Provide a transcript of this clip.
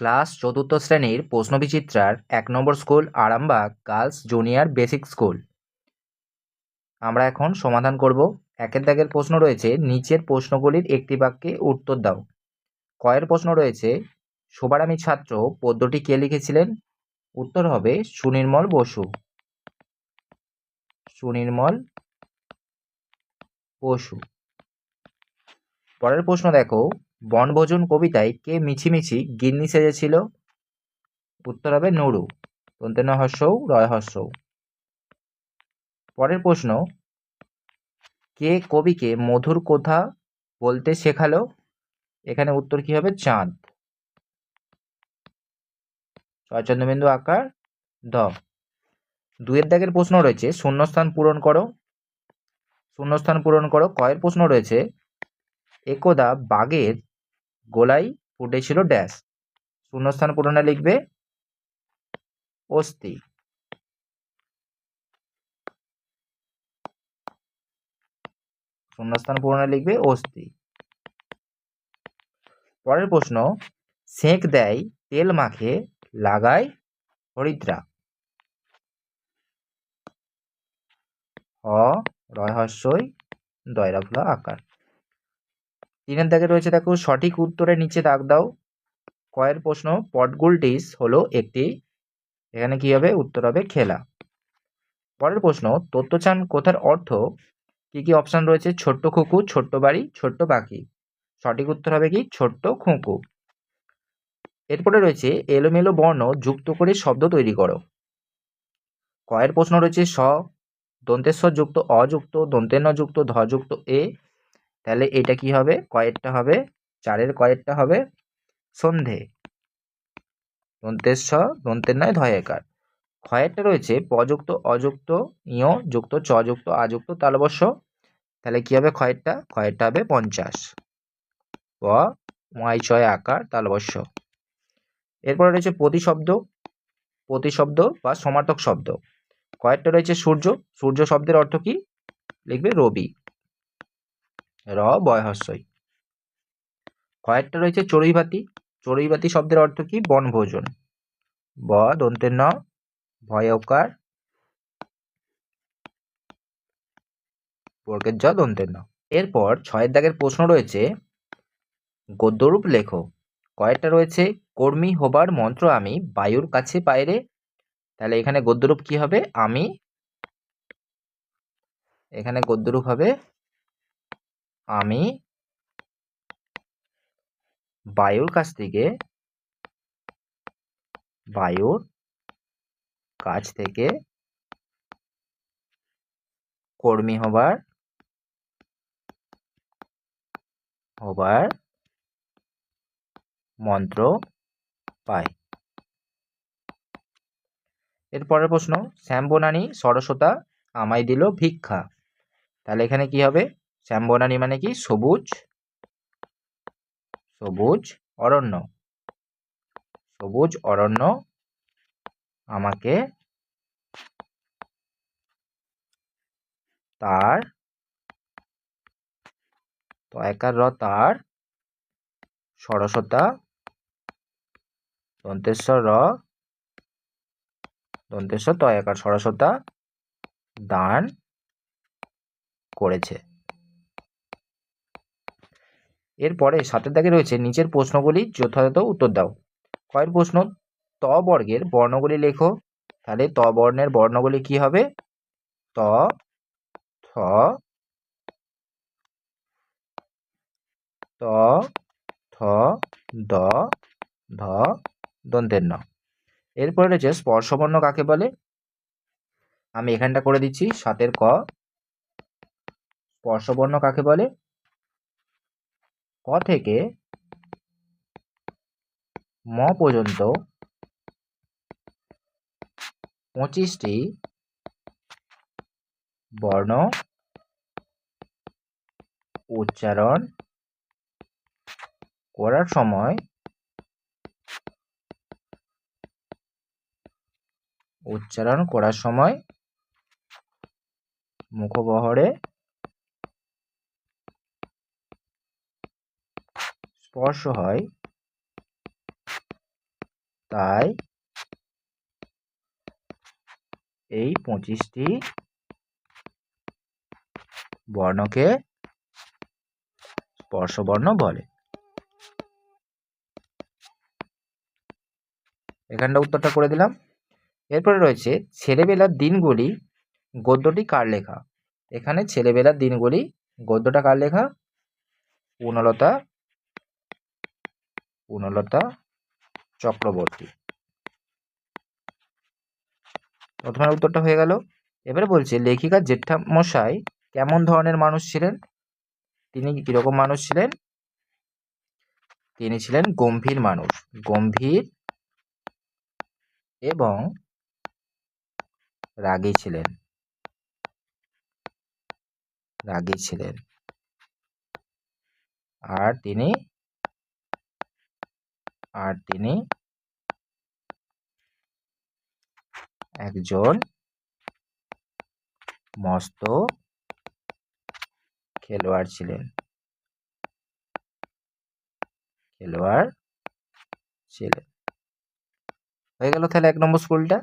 Class চতুর্থ শ্রেণীর প্রশ্নবিচিত্রার ১ নম্বর school Arambagh girls junior basic school. আমরা এখন সমাধান করব। ১-এর দাগের প্রশ্ন রয়েছে, নিচের প্রশ্নগুলির একটি বাক্যে উত্তর দাও। কয়ের প্রশ্ন রয়েছে, শোভারামী ছাত্র পদ্যটি কে লিখেছিলেন? উত্তর হবে সুনির্মল বসু। সুনির্মল বসু। পরের প্রশ্ন দেখো, বনভোজন কবিতায় কে মিছিমিছি গিন্নি সেজেছিল? উত্তর হবে নুরু। দন্তে ন হ্রস্ব উ রয় হ্রস্ব উ। পরের প্রশ্ন, কে কবিকে মধুর কথা বলতে শেখালো? এখানে উত্তর কি হবে? চাঁদ। চয়চন্দ্রবিন্দু আকার দ। ২-এর দাগের প্রশ্ন রয়েছে, শূন্যস্থান পূরণ করো। শূন্যস্থান পূরণ করো। কয়ের প্রশ্ন রয়েছে, একদা বাঘের গোলায় ফুটেছিল ড্যাশ। শূন্যস্থান পূরণে লিখবে অস্থি। শূন্যস্থান পূরণে লিখবে অস্থি। পরের প্রশ্ন, সেঁক দেয় তেল মাখে লাগায় হরিদ্রা। হ রয় হ্রস্বই দয়রা ফলা আকার। ৩-এর দাগে রয়েছে, দেখো সঠিক উত্তরের নিচে দাগ দাও। কয়ের প্রশ্ন, পটগুলটিস হলো একটি, এখানে কি হবে? উত্তর হবে খেলা। পরের প্রশ্ন, তত্ত্বচান কথার অর্থ কি কি অপশন রয়েছে? ছোট্ট খুকু, ছোট্ট বাড়ি, ছোট্ট পাখি। সঠিক উত্তর হবে কি? ছোট্ট খুকু। এরপরে রয়েছে, এলোমেলো বর্ণ যুক্ত করে শব্দ তৈরি করো। কয়ের প্রশ্ন রয়েছে, স দন্তেশ্বর যুক্ত অযুক্ত দন্তের ন যুক্ত ধ যুক্ত এ। তাহলে এটা কি হবে? কয়েরটা হবে ৪-এর কয়েরটা হবে সন্ধে। দন্তেশ্ব দন্তের নয় ধয়েকার। ক্ষয়েরটা রয়েছে পযুক্ত অযুক্ত ইয় যুক্ত চ যুক্ত আযুক্ত তালবস্য। তাহলে কি হবে? ক্ষয়েরটা হবে ৫০। প ময় চয় আকার তালবস্য। এরপরে রয়েছে প্রতিশব্দ। প্রতিশব্দ বা সমার্থক শব্দ। কয়েকটা রয়েছে সূর্য। সূর্য শব্দের অর্থ কি? লিখবে রবি। র বয় হ্রস্বই। কয়েকটা রয়েছে চড়ুইভাতি। চড়ুইভাতি শব্দের অর্থ কি? বনভোজন। ব দন্তের ন ভয়কার বর্গের জ দন্তের ন। এরপর ৬-এর দাগের প্রশ্ন রয়েছে, গদ্যরূপ লেখো। কয়েকটা রয়েছে, কর্মী হবার মন্ত্র আমি বায়ুর কাছে পায়রে। তাহলে এখানে গদ্যরূপ কি হবে? আমি। এখানে গদ্যরূপ হবে আমি বায়ুর কাছ থেকে, বায়ুর কাছ থেকে কর্মী হবার মন্ত্র পাই। এর পরের প্রশ্ন, শ্যামবনানী সরস্বতা আমায় দিল ভিক্ষা। তাহলে এখানে কি হবে? শ্যামবনানী মানে কি? সবুজ, সবুজ অরণ্য। সবুজ অরণ্য আমাকে তার তয়কার র তার সরস্বতা দন্তেশ্বর র দন্তেশ্বর তয়াকার সরস্বতা দান করেছে। এরপরে ৭-এর দাগে রয়েছে, নিচের প্রশ্নগুলি যথাযথ উত্তর দাও। কয়ের প্রশ্ন, ত বর্গের বর্ণগুলি লেখো। তাহলে ত বর্ণের বর্ণগুলি কি হবে? ত, থ, ত, থ, দ, ধ, দন্তের ন। এরপরে রয়েছে, স্পর্শবর্ণ কাকে বলে? আমি এখানটা করে দিচ্ছি ৭-এর ক। স্পর্শবর্ণ কাকে বলে? ক থেকে ম পর্যন্ত ২৫টি বর্ণ উচ্চারণ করার সময় মুখগহ্বরে স্পর্শ হয় তাই এই 25টি বর্ণকে স্পর্শবর্ণ বলে। এখানটা উত্তরটা করে দিলাম। এরপরে রয়েছে ছেলেবেলার দিনগুলি গদ্যটি কার লেখা? এখানে ছেলেবেলার দিনগুলি গদ্যটা কার লেখা? পুনলতা চক্রবর্তী। প্রথমের উত্তরটা হয়ে গেল। এবারে বলছে লেখিকা জেঠামশাই কেমন ধরনের মানুষ ছিলেন? তিনি কিরকম মানুষ ছিলেন? তিনি ছিলেন গম্ভীর মানুষ, গম্ভীর এবং রাগী ছিলেন, আর তিনি একজন মস্ত খেলোয়াড় ছিলেন। হয়ে গেল তাহলে 1 নম্বর স্কুলটা।